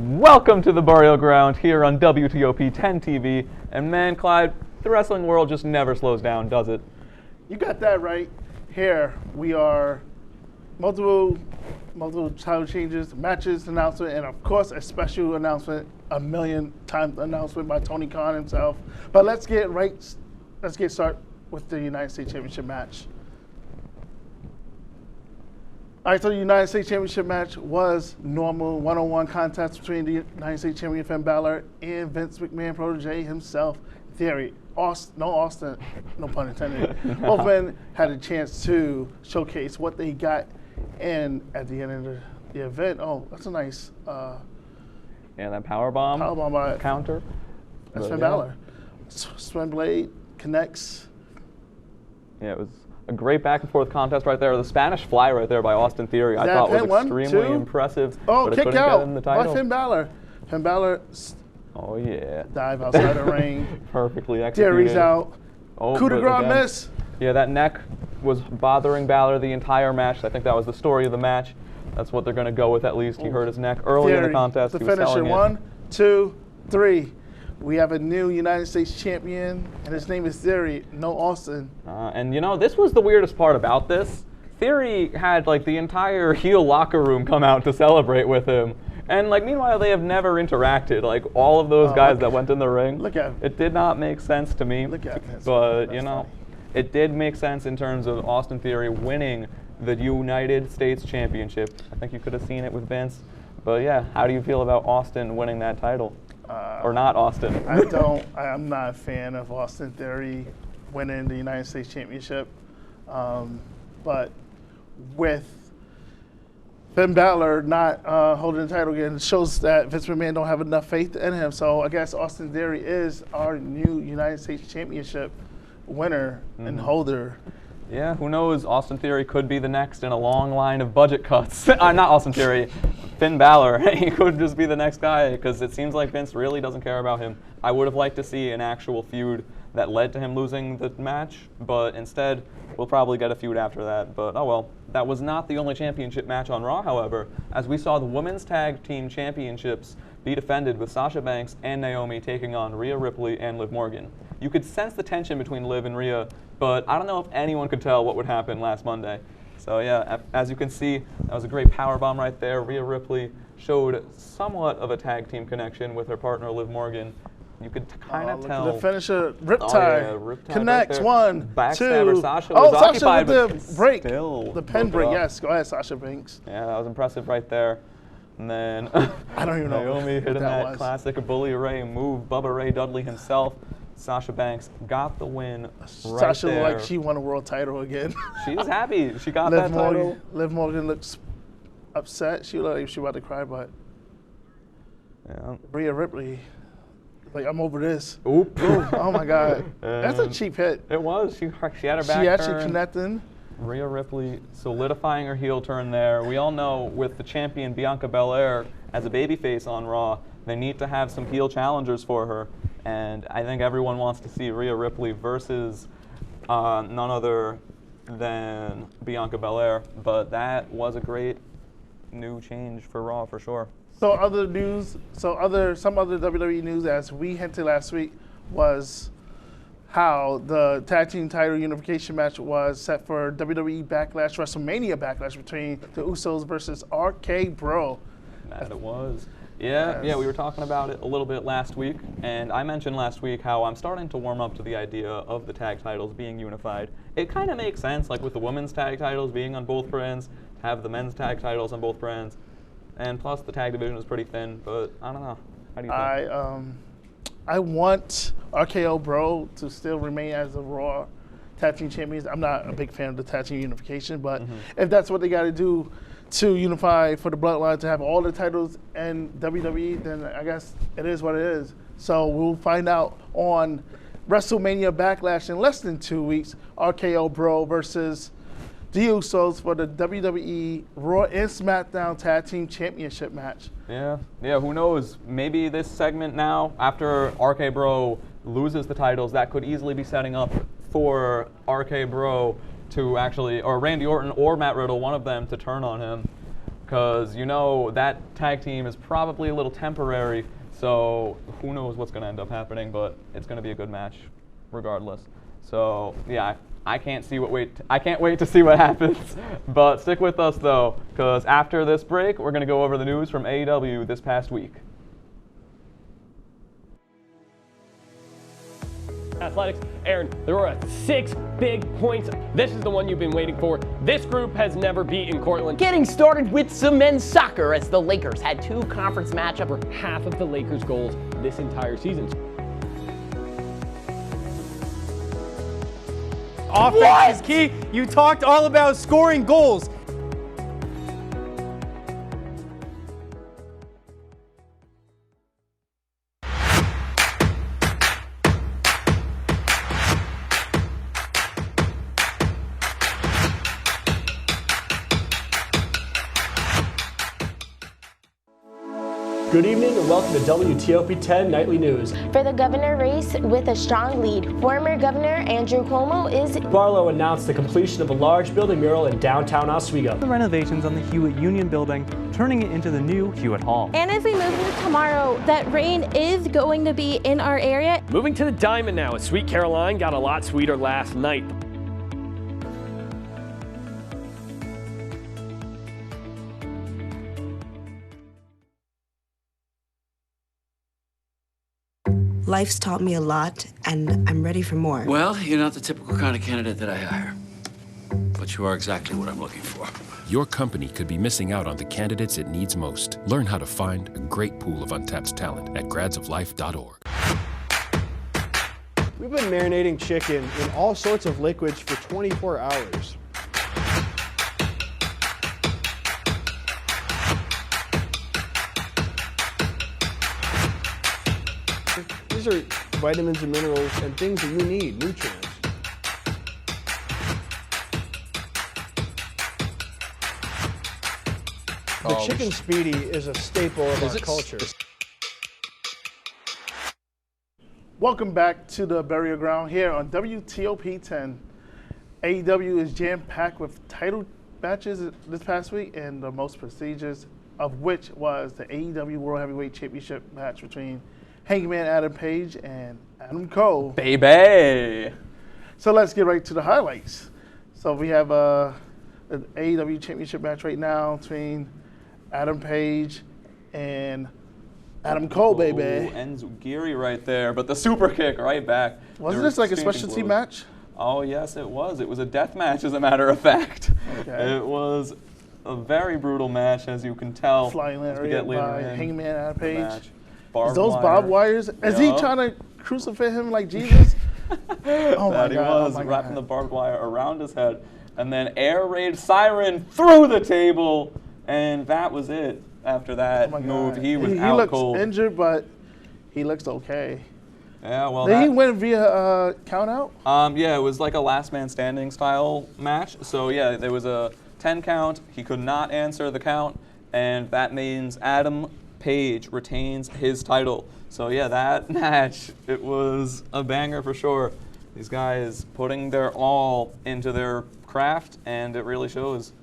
Welcome to the Burial Ground here on WTOP 10 TV. And man, Clyde, the wrestling world just never slows down, does it? You got that right. Here we are, multiple title changes, matches announcement, and of course a special announcement, a million times announcement by Tony Khan himself. But let's get started with the United States Championship match. All right, so the United States Championship match was normal one-on-one contest between the United States Champion Finn Balor and Vince McMahon protege himself, Theory. Austin, no pun intended. Both men had a chance to showcase what they got, and at the end of the event, oh, that's a nice that powerbomb by counter. That's Finn Balor. Swing blade connects. Yeah, it was a great back and forth contest right there. The Spanish Fly right there by Austin Theory I thought was extremely impressive. Oh, but kick it couldn't out get in the title. by Finn Balor. Finn Balor. Oh yeah. Dive outside the ring. Perfectly executed. Theory's out. Oh, Coup de grace miss. Yeah, that neck was bothering Balor the entire match. I think that was the story of the match. That's what they're going to go with at least. He hurt his neck early in the contest. The finisher. 1, 2, 3. We have a new United States champion, and his name is Theory, no Austin. And you know, this was the weirdest part about this. Theory had like the entire heel locker room come out to celebrate with him. And like, meanwhile, they have never interacted. Like all of those guys that went in the ring. Look at him. It did not make sense to me. Look at this. But you know, it did make sense in terms of Austin Theory winning the United States Championship. I think you could have seen it with Vince. But yeah, how do you feel about Austin winning that title? Or not Austin? I'm not a fan of Austin Theory winning the United States Championship. But with Finn Balor not holding the title again, it shows that Vince McMahon don't have enough faith in him. So I guess Austin Theory is our new United States Championship winner and holder. Yeah, who knows? Austin Theory could be the next in a long line of budget cuts. Not Austin Theory, Finn Balor. He could just be the next guy because it seems like Vince really doesn't care about him. I would have liked to see an actual feud that led to him losing the match, but instead we'll probably get a feud after that. But oh well. That was not the only championship match on Raw, however, as we saw the Women's Tag Team Championships be defended with Sasha Banks and Naomi taking on Rhea Ripley and Liv Morgan. You could sense the tension between Liv and Rhea, but I don't know if anyone could tell what would happen last Monday. So yeah, as you can see, that was a great powerbomb right there. Rhea Ripley showed somewhat of a tag team connection with her partner Liv Morgan. You could kind of tell. The finisher, Riptide, connects, right 1, 2. Backstabber Sasha was occupied with the break, still the pen break. Yes, go ahead, Sasha Banks. Yeah, that was impressive right there. And then I don't even know. Naomi hitting that classic Bully Ray move. Bubba Ray Dudley himself. Sasha Banks got the win right Sasha there. looked like she won a world title again. She was happy. She got that title. Liv Morgan looks upset. She looked like she was about to cry, but yeah. Rhea Ripley, like, I'm over this. Oop. Oh my God. That's a cheap hit. It was. She had her back She actually turned. connected. Rhea Ripley solidifying her heel turn there. We all know with the champion Bianca Belair as a babyface on Raw, they need to have some heel challengers for her. And I think everyone wants to see Rhea Ripley versus none other than Bianca Belair. But that was a great new change for Raw for sure. So other news, some other WWE news, as we hinted last week, was how the tag team title unification match was set for WWE Backlash, WrestleMania Backlash between the Usos versus RK Bro. That it was. Yeah, we were talking about it a little bit last week, and I mentioned last week how I'm starting to warm up to the idea of the tag titles being unified. It kind of makes sense, like with the women's tag titles being on both brands, have the men's tag titles on both brands. And plus, the tag division is pretty thin, but I don't know. How do you think? I want RKO Bro to still remain as the Raw Tag Team Champions. I'm not a big fan of the Tag Team unification, but if that's what they got to do to unify for the Bloodline to have all the titles in WWE, then I guess it is what it is. So we'll find out on WrestleMania Backlash in less than 2 weeks. RKO Bro versus the Usos for the WWE Raw and SmackDown Tag Team Championship match. Yeah, who knows? Maybe this segment now, after RK Bro loses the titles, that could easily be setting up for RK Bro to actually, or Randy Orton or Matt Riddle, one of them, to turn on him. because you know that tag team is probably a little temporary, so who knows what's going to end up happening, but it's going to be a good match regardless. So yeah, I can't wait to see what happens. But stick with us though, because after this break, we're going to go over the news from AEW this past week. Athletics. Aaron, there were 6 big points. This is the one you've been waiting for. This group has never beaten Cortland. Getting started with some men's soccer as the Lakers had 2 conference matchups. For half of the Lakers' goals this entire season. Offense is key. You talked all about scoring goals. Good evening and welcome to WTOP 10 Nightly News. For the governor race with a strong lead, former Governor Andrew Cuomo is... Barlow announced the completion of a large building mural in downtown Oswego. The renovations on the Hewitt Union Building, turning it into the new Hewitt Hall. And as we move into tomorrow, that rain is going to be in our area. Moving to the Diamond now, as Sweet Caroline got a lot sweeter last night. Life's taught me a lot, and I'm ready for more. Well, you're not the typical kind of candidate that I hire, but you are exactly what I'm looking for. Your company could be missing out on the candidates it needs most. Learn how to find a great pool of untapped talent at gradsoflife.org. We've been marinating chicken in all sorts of liquids for 24 hours. These are vitamins and minerals and things that you need, nutrients. The chicken speedy is a staple of our culture. Welcome back to the Burial Ground here on WTOP 10. AEW is jam-packed with title matches this past week, and the most prestigious of which was the AEW World Heavyweight Championship match between Hangman Adam Page and Adam Cole. Baby! So let's get right to the highlights. So we have an AEW Championship match right now between Adam Page and Adam Cole, baby. Enziguri right there, but the super kick right back. Wasn't this like a specialty match? Oh, yes, it was. It was a death match, as a matter of fact. Okay. It was a very brutal match, as you can tell. Flying lariat by Hangman Adam Page. Is those barbed wires? Is he Yup. trying to crucify him like Jesus? Oh my He God! was oh my wrapping the God. barbed wire around his head, and then air raid siren through the table, and that was it. After that Oh my move, God. he was he out looks cold. injured, but he looks okay. Yeah, well, Did he win via count out? Yeah, it was like a last man standing style match. So yeah, there was a 10 count. He could not answer the count, and that means Adam Page retains his title. So yeah, that match, it was a banger for sure. These guys putting their all into their craft, and it really shows.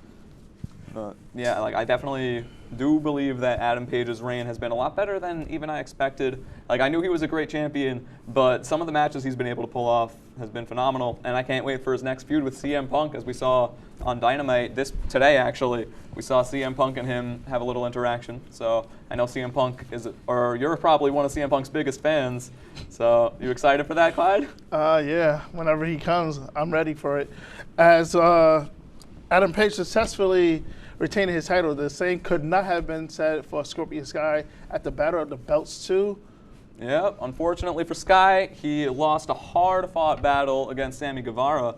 Yeah, like I definitely do believe that Adam Page's reign has been a lot better than even I expected. Like I knew he was a great champion, but some of the matches he's been able to pull off has been phenomenal, and I can't wait for his next feud with CM Punk, as we saw on Dynamite today actually. We saw CM Punk and him have a little interaction. So I know CM Punk or you're probably one of CM Punk's biggest fans. So you excited for that, Clyde? Yeah, whenever he comes, I'm ready for it. As Adam Page successfully retaining his title, the same could not have been said for Scorpio Sky at the Battle of the Belts 2. Yep, unfortunately for Sky, he lost a hard-fought battle against Sammy Guevara.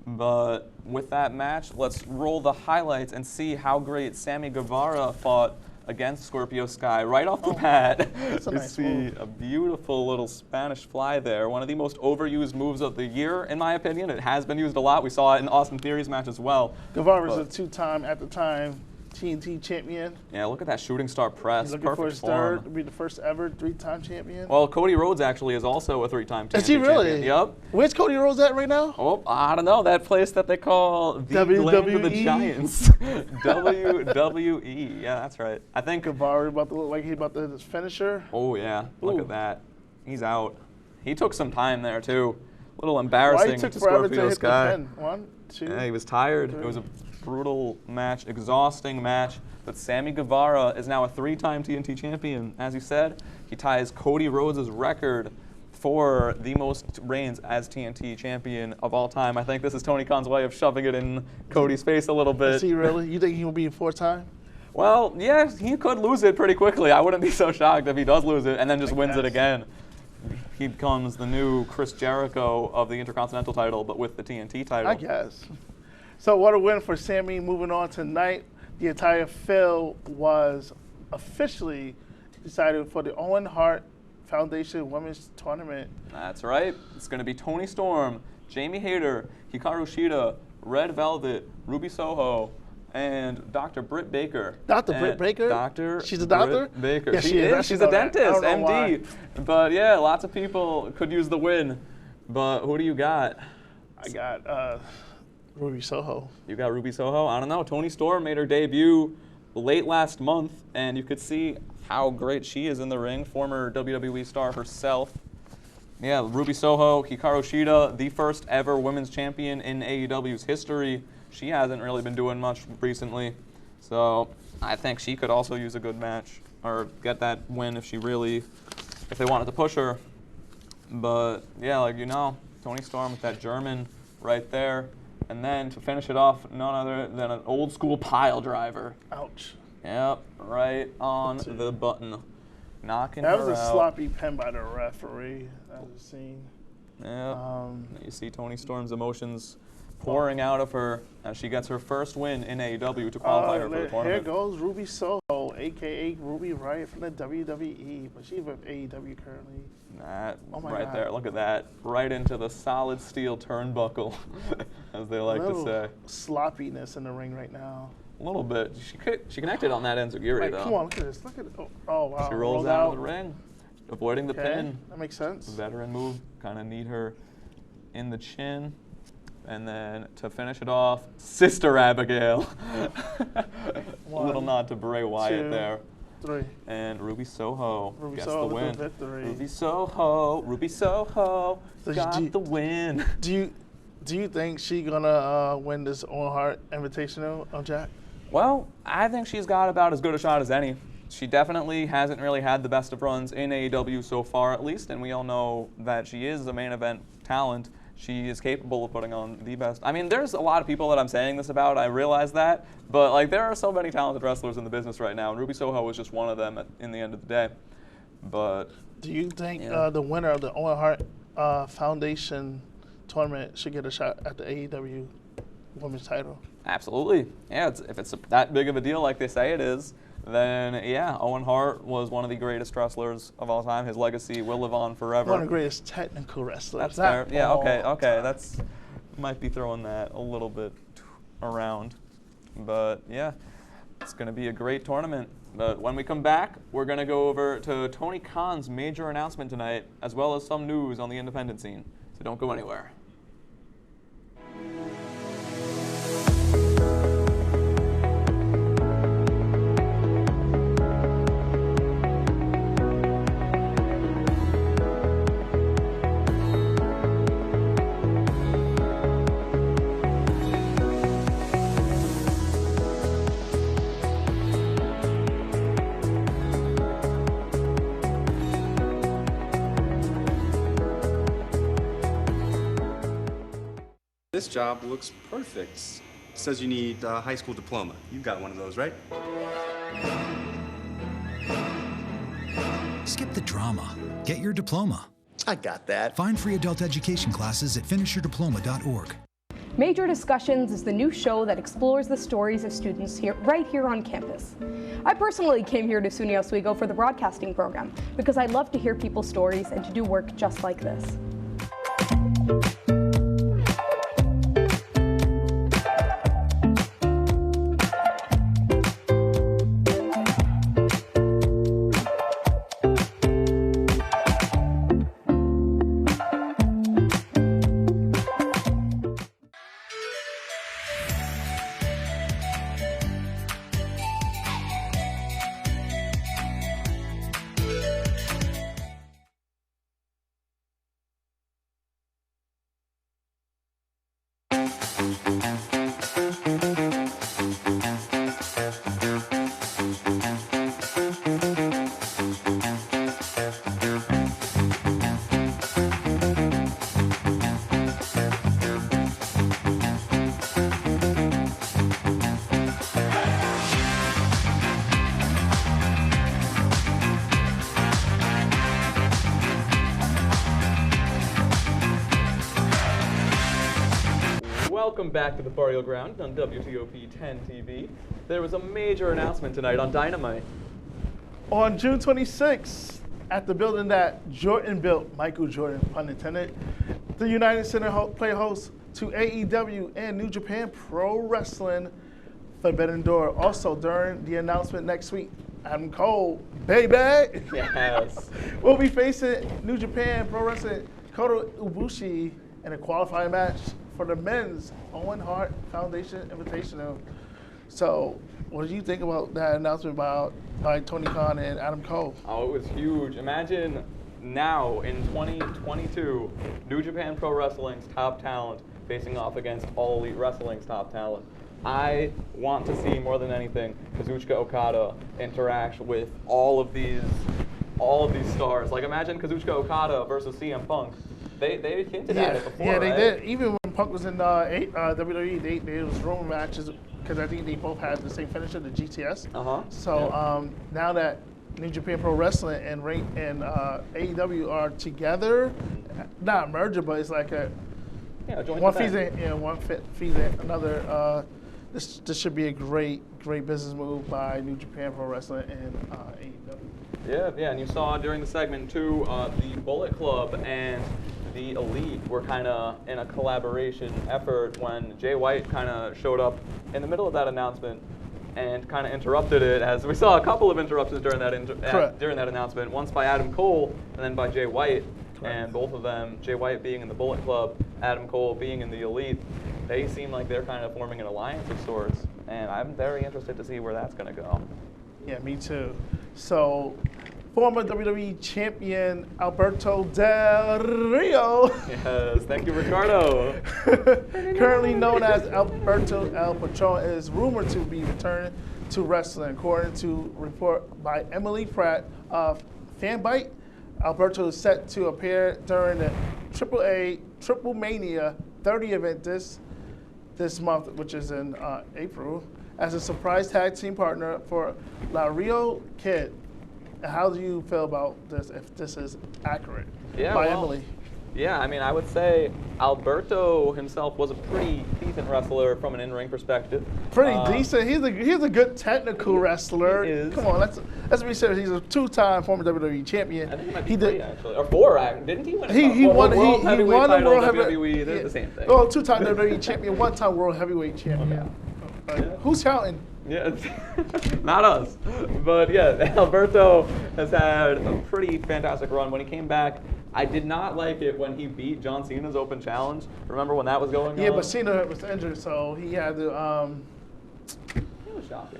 But with that match, let's roll the highlights and see how great Sammy Guevara fought against Scorpio Sky right off the bat. That's a You nice see move. a beautiful little Spanish fly there. One of the most overused moves of the year, in my opinion. It has been used a lot. We saw it in Austin Theory's match as well. Guevara's a two-time, at the time, TNT champion. Yeah, look at that shooting star press. He's looking for Perfect his third, to form. be the first ever 3-time champion. Well, Cody Rhodes actually is also a 3-time TNT Is he really? champion. Yep. Where's Cody Rhodes at right now? Oh, I don't know. That place that they call the Land of the WWE? Giants. WWE. Yeah, that's right. I think. Guevara about to look like he's about to finish her. Oh, yeah. Look Ooh. at that. He's out. He took some time there, too. A little embarrassing Why he took to forever to Scorpio hit Sky. the pin? 1, 2. Yeah, he was tired. It was a brutal match, exhausting match. But Sammy Guevara is now a 3-time TNT champion. As you said, he ties Cody Rhodes' record for the most reigns as TNT champion of all time. I think this is Tony Khan's way of shoving it in Cody's face a little bit. Is he really? You think he will be 4-time? Well, yeah, he could lose it pretty quickly. I wouldn't be so shocked if he does lose it and then just wins it again. He becomes the new Chris Jericho of the Intercontinental title, but with the TNT title. I guess. So what a win for Sammy. Moving on tonight, the entire field was officially decided for the Owen Hart Foundation Women's Tournament. That's right. It's going to be Toni Storm, Jamie Hayter, Hikaru Shida, Red Velvet, Ruby Soho, and Dr. Britt Baker. Dr. Britt Baker? Dr. She's a doctor? Britt Baker. Yeah, she is. She's I a know that. I dentist, don't know MD. But yeah, lots of people could use the win. But who do you got? I got Ruby Soho. You got Ruby Soho? I don't know. Toni Storm made her debut late last month, and you could see how great she is in the ring. Former WWE star herself. Yeah, Ruby Soho, Hikaru Shida, the first ever women's champion in AEW's history. She hasn't really been doing much recently, so I think she could also use a good match or get that win if they wanted to push her. But yeah, like Toni Storm with that German right there. And then to finish it off, none other than an old school pile driver. Ouch. Yep, right on the button. Knocking That her was a out. sloppy pin by the referee. That was a scene. Yeah. You see Toni Storm's emotions pouring out of her as she gets her first win in AEW to qualify her for the Here tournament. goes Ruby Soho, a.k.a. Ruby Riott from the WWE, but she's with AEW currently. That Oh my right God. there, look at that. Right into the solid steel turnbuckle, as they like to say. Sloppiness in the ring right now. A little bit. She connected on that Enziguri, Wait, though. come on, look at this. Look at it. Oh wow. She rolls out of the ring, avoiding the Okay, pin. that makes sense. Veteran move, kind of need her in the chin. And then to finish it off, Sister Abigail. A little nod to Bray Wyatt 2, there. 3. And Ruby Soho Ruby gets Soho the with win. the victory. Ruby Soho So got the win. Do you think she's gonna win this Owen Hart Invitational, Jack? Well, I think she's got about as good a shot as any. She definitely hasn't really had the best of runs in AEW so far, at least, and we all know that she is a main event talent. She is capable of putting on the best. I mean, there's a lot of people that I'm saying this about, I realize that, but like there are so many talented wrestlers in the business right now, and Ruby Soho is just one of them in the end of the day. But do you think yeah. the winner of the Owen Hart Foundation tournament should get a shot at the AEW Women's title? Absolutely. Yeah, if it's that big of a deal like they say it is, then yeah, Owen Hart was one of the greatest wrestlers of all time. His legacy will live on forever. One of the greatest technical wrestlers. That's fair. Yeah, okay. Time. That's might be throwing that a little bit around. But yeah, it's going to be a great tournament. But when we come back, we're going to go over to Tony Khan's major announcement tonight, as well as some news on the independent scene. So don't go anywhere. This job looks perfect. It says you need a high school diploma. You've got one of those, right? Skip the drama. Get your diploma. I got that. Find free adult education classes at finishyourdiploma.org. Major Discussions is the new show that explores the stories of students right here on campus. I personally came here to SUNY Oswego for the broadcasting program because I love to hear people's stories and to do work just like this. back to the Barrio Ground on WTOP 10 TV. There was a major announcement tonight on Dynamite. On June 26th, at the building that Jordan built, Michael Jordan, pun intended, the United Center play host to AEW and New Japan Pro Wrestling Forbidden Door. Also, during the announcement next week, Adam Cole, baby, Yes. will be facing New Japan Pro Wrestling Kota Ibushi in a qualifying match for the men's Owen Hart Foundation Invitational. So, what do you think about that announcement by Tony Khan and Adam Cole? Oh, it was huge. Imagine now in 2022, New Japan Pro Wrestling's top talent facing off against All Elite Wrestling's top talent. I want to see more than anything Kazuchika Okada interact with all of these stars. Like imagine Kazuchika Okada versus CM Punk. They hinted at it before. Yeah, they right? did. Even when Punk was in WWE, there was rumor matches because I think they both had the same finisher, the GTS. So now that New Japan Pro Wrestling and AEW are together, not a merger, but it's like a joint one event. season, one season, another. This should be a great business move by New Japan Pro Wrestling and AEW. Yeah, and you saw during the segment too, the Bullet Club and the Elite were kind of in a collaboration effort when Jay White kind of showed up in the middle of that announcement and kind of interrupted it. As we saw a couple of interruptions during that announcement, once by Adam Cole and then by Jay White. And both of them, Jay White being in the Bullet Club, Adam Cole being in the Elite, they seem like they're kind of forming an alliance of sorts. And I'm very interested to see where that's going to go. Yeah, me too. So, former WWE champion Alberto Del Rio. Yes, thank you, Ricardo. Currently known as Alberto El Patron, is rumored to be returning to wrestling, according to report by Emily Pratt of Fanbyte. Alberto is set to appear during the AAA Triple Mania 30 event this month, which is in April, as a surprise tag team partner for La Rio Kid. How do you feel about this, if this is accurate by Emily? Yeah, I mean, I would say Alberto himself was a pretty decent wrestler from an in-ring perspective. Pretty decent. He's a good technical wrestler. He is. Come on, let's be serious. He's a two-time former WWE champion. I think he might be three, actually. Or four, didn't he win a he won the World Heavyweight title, World WWE, they're the same thing. Well, two-time WWE champion, one-time World Heavyweight champion. Okay. Who's counting? Yeah, not us. But yeah, Alberto has had a pretty fantastic run. When he came back, I did not like it when he beat John Cena's open challenge. Remember when that was going on? Yeah, but Cena was injured, so he had to. It was shocking.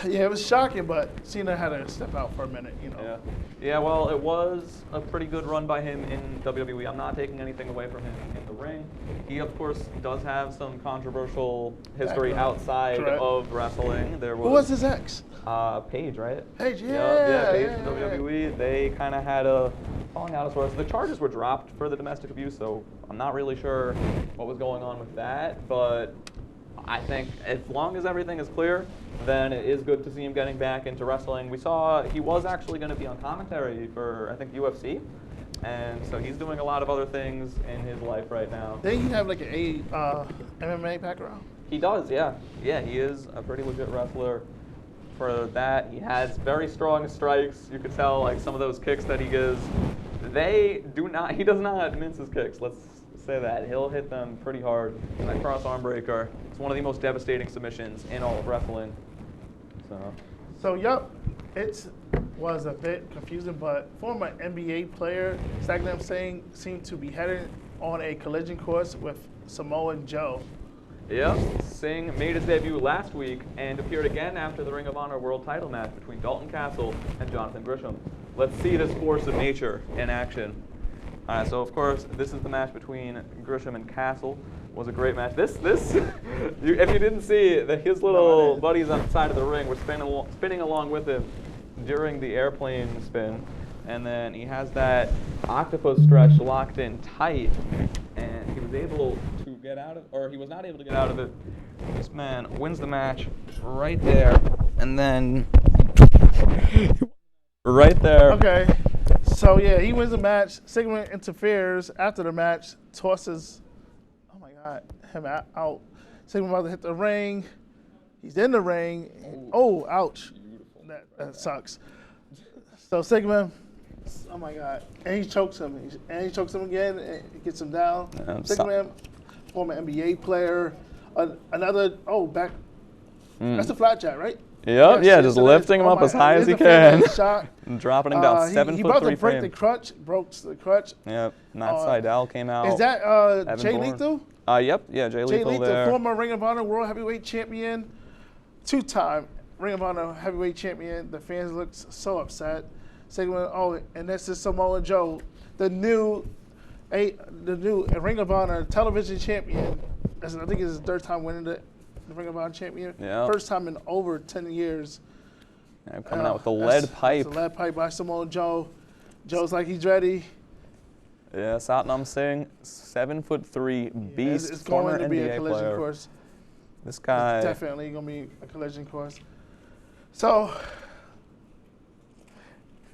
Yeah, it was shocking, but Cena had to step out for a minute, you know. Yeah, well, it was a pretty good run by him in WWE. I'm not taking anything away from him in the ring. He, of course, does have some controversial history outside of wrestling. There was, who was his ex? Paige, right? Paige, Paige from WWE. They kind of had a falling out of sorts. The charges were dropped for the domestic abuse, so I'm not really sure what was going on with that, but I think as long as everything is clear, then it is good to see him getting back into wrestling. We saw he was actually going to be on commentary for, I think, UFC. And so he's doing a lot of other things in his life right now. Doesn't he have like an MMA background? He does, yeah. Yeah, he is a pretty legit wrestler for that. He has very strong strikes. You could tell, like, some of those kicks that he gives, he does not mince his kicks. Let's say that. He'll hit them pretty hard. And that cross arm breaker, it's one of the most devastating submissions in all of wrestling. So yep, it was a bit confusing, but former NBA player Stagnam Singh seemed to be headed on a collision course with Samoan Joe. Yep, Singh made his debut last week and appeared again after the Ring of Honor World Title match between Dalton Castle and Jonathan Gresham. Let's see this force of nature in action. All right, so of course, this is the match between Gresham and Castle. It was a great match. This, if you didn't see, his little buddies on the side of the ring were spinning along with him during the airplane spin. And then he has that octopus stretch locked in tight, and he was able to get out of, or he was not able to get out of it. This man wins the match right there, and then right there. Okay, so yeah, he wins the match. Sigmund interferes after the match, tosses, oh my God, him out. Sigma about to hit the ring. He's in the ring. Oh, ouch. That sucks. So Sigma, oh my God. And he chokes him. And he chokes him again and gets him down. Sigma, former NBA player. Another, back. That's the flat jack, right? Yep, yeah, just lifting him up as high as he can. Shot. And dropping him down 7'3" He about to break the crutch, broke the crutch. Yep, Matt Seidel came out. Is that Jay Lethal? Yep, yeah, Jay Lethal there. Former Ring of Honor World Heavyweight Champion, 2-time Ring of Honor Heavyweight Champion. The fans looked so upset. Sigma, and this is Samoa Joe, the new Ring of Honor television champion. I think it's his third time winning the Ring of Honor champion. Yeah. First time in over 10 years. Yeah, coming out with the lead pipe. That's a lead pipe by Samoa Joe. Joe's like he's ready. Yeah, Satnam Singh, 7'3" beast, it's former going to be NBA a collision player. course. This guy. It's definitely going to be a collision course. So,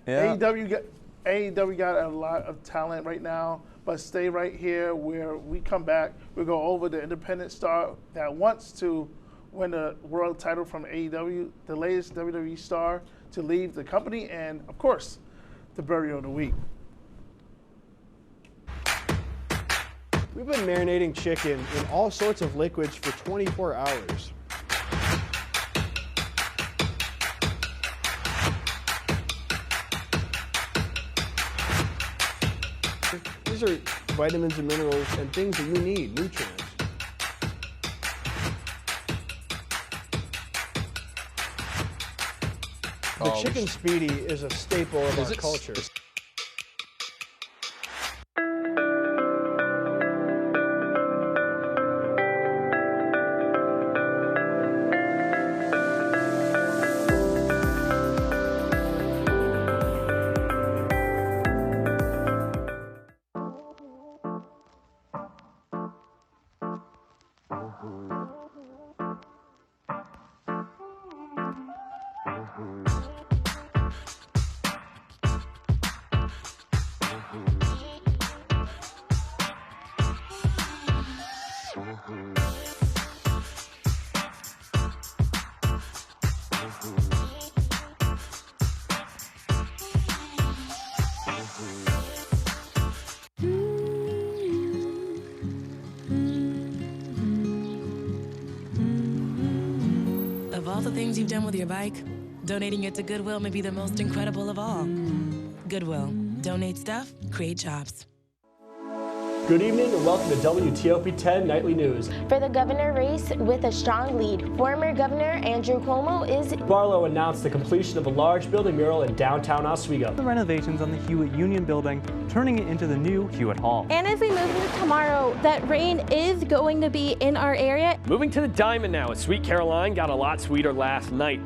yeah. AEW got a lot of talent right now, but stay right here where we come back. We'll go over the independent star that wants to win the world title from AEW, the latest WWE star to leave the company, and, of course, the burial of the week. We've been marinating chicken in all sorts of liquids for 24 hours. These are vitamins and minerals and things that you need, nutrients. The chicken speedy is a staple of our culture. Of all the things you've done with your bike, donating it to Goodwill may be the most incredible of all. Goodwill. Donate stuff, create jobs. Good evening and welcome to WTOP 10 Nightly News. For the governor race with a strong lead, former Governor Andrew Cuomo is... Barlow announced the completion of a large building mural in downtown Oswego. The renovations on the Hewitt Union Building, turning it into the new Hewitt Hall. And as we move into tomorrow, that rain is going to be in our area. Moving to the Diamond now, as Sweet Caroline got a lot sweeter last night.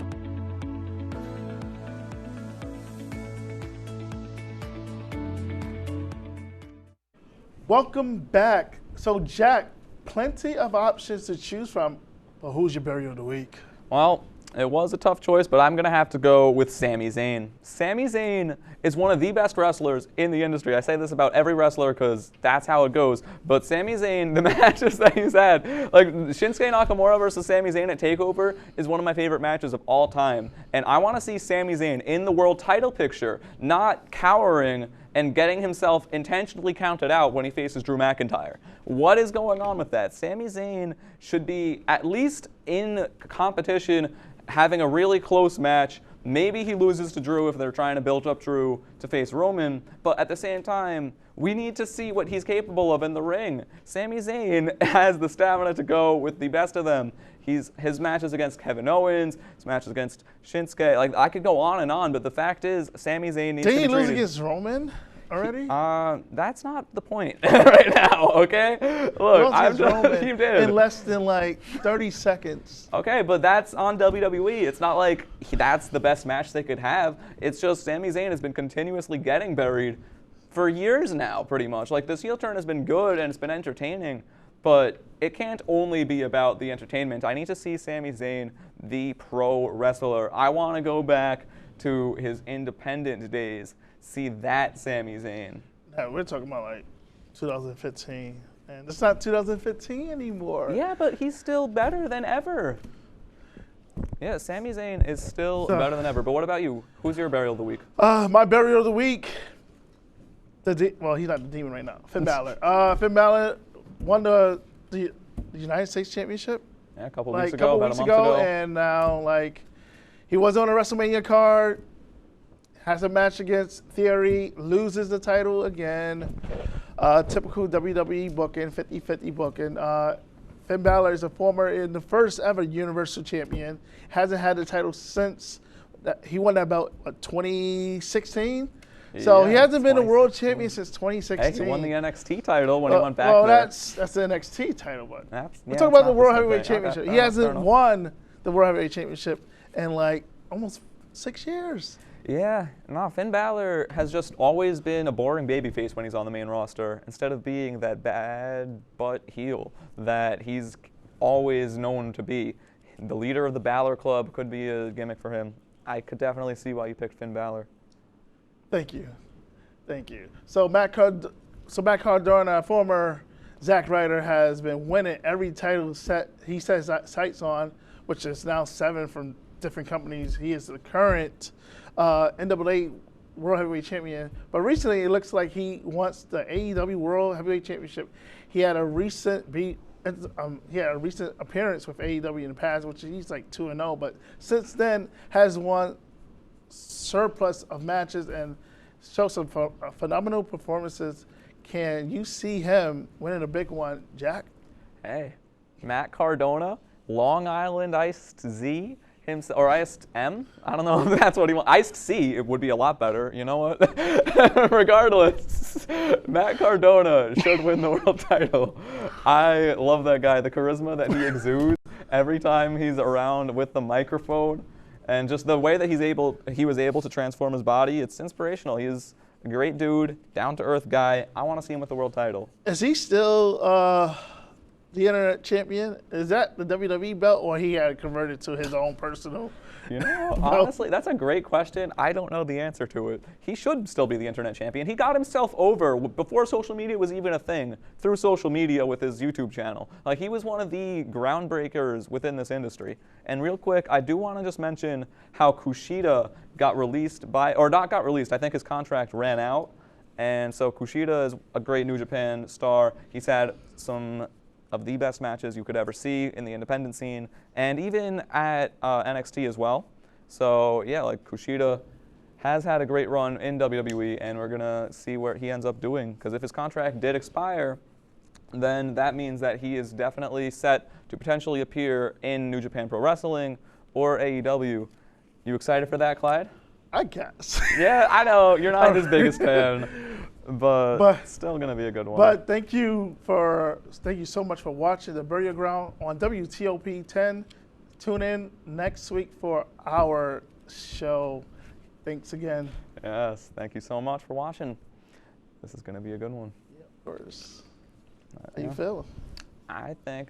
Welcome back. So, Jack, plenty of options to choose from, but who's your burial of the week? Well, it was a tough choice, but I'm going to have to go with Sami Zayn. Sami Zayn is one of the best wrestlers in the industry. I say this about every wrestler because that's how it goes. But Sami Zayn, the matches that he's had, like Shinsuke Nakamura versus Sami Zayn at TakeOver is one of my favorite matches of all time. And I want to see Sami Zayn in the world title picture, not cowering and getting himself intentionally counted out when he faces Drew McIntyre. What is going on with that? Sami Zayn should be at least in competition, having a really close match. Maybe he loses to Drew if they're trying to build up Drew to face Roman, but at the same time, we need to see what he's capable of in the ring. Sami Zayn has the stamina to go with the best of them. His matches against Kevin Owens, his matches against Shinsuke, like I could go on, but the fact is, Sami Zayn needs to be treated. Did he lose against Roman already? That's not the point right now, okay? Look, I've done the team did. In less than like 30 seconds. Okay, but that's on WWE. It's not like that's the best match they could have. It's just Sami Zayn has been continuously getting buried for years now, pretty much. Like, this heel turn has been good and it's been entertaining, but it can't only be about the entertainment. I need to see Sami Zayn, the pro wrestler. I want to go back to his independent days, see that Sami Zayn. Yeah, we're talking about like 2015. And it's not 2015 anymore. Yeah, but he's still better than ever. Yeah, Sami Zayn is still better than ever. But what about you? Who's your burial of the week? My burial of the week. Well, he's not the demon right now. Finn Balor. Finn Balor won the United States Championship. Yeah, a couple weeks ago, about a month ago. And now, he was on a WrestleMania card. Has a match against Theory, loses the title again. Typical WWE booking, 50-50 booking. Finn Balor is a former and the first ever Universal Champion. Hasn't had the title since he won that belt 2016. So he hasn't been a world champion since 2016. Hey, he won the NXT title when he went back there. That's the NXT title, but we're talking about the World Heavyweight Championship. Okay, he hasn't won the World Heavyweight Championship in almost 6 years. Yeah, no, Finn Balor has just always been a boring babyface when he's on the main roster, instead of being that bad butt heel that he's always known to be. The leader of the Balor Club could be a gimmick for him. I could definitely see why you picked Finn Balor. Thank you. So Matt Cardona, former Zack Ryder, has been winning every title he sets sights on, which is now 7 from different companies. He is the current NAA World Heavyweight Champion, but recently it looks like he wants the AEW World Heavyweight Championship. He had a recent appearance with AEW in the past, which he's 2-0, but since then has won surplus of matches and show some phenomenal performances. Can you see him winning a big one, Jack? Hey, Matt Cardona, Long Island Iced Z, or Iced M? I don't know if that's what he wants. Iced C, it would be a lot better. You know what? Regardless, Matt Cardona should win the world title. I love that guy. The charisma that he exudes every time he's around with the microphone, and just the way that he was able to transform his body, it's inspirational. He's a great dude, down-to-earth guy. I want to see him with the world title. Is he still the internet champion? Is that the WWE belt, or he had converted to his own personal? Honestly, that's a great question. I don't know the answer to it. He should still be the internet champion. He got himself over before social media was even a thing, through social media with his YouTube channel. He was one of the groundbreakers within this industry. And real quick, I do want to just mention how Kushida got released I think his contract ran out. And so Kushida is a great New Japan star. He's had some of the best matches you could ever see in the independent scene, and even at NXT as well. So yeah, Kushida has had a great run in WWE, and we're gonna see where he ends up doing, because if his contract did expire, then that means that he is definitely set to potentially appear in New Japan Pro Wrestling or AEW. You excited for that, Clyde? I guess. Yeah, I know you're not his biggest fan. But still going to be a good one. But thank you so much for watching The Burial Ground on WTOP 10. Tune in next week for our show. Thanks again. Yes, thank you so much for watching. This is going to be a good one. Yeah, of course. How you feeling? I think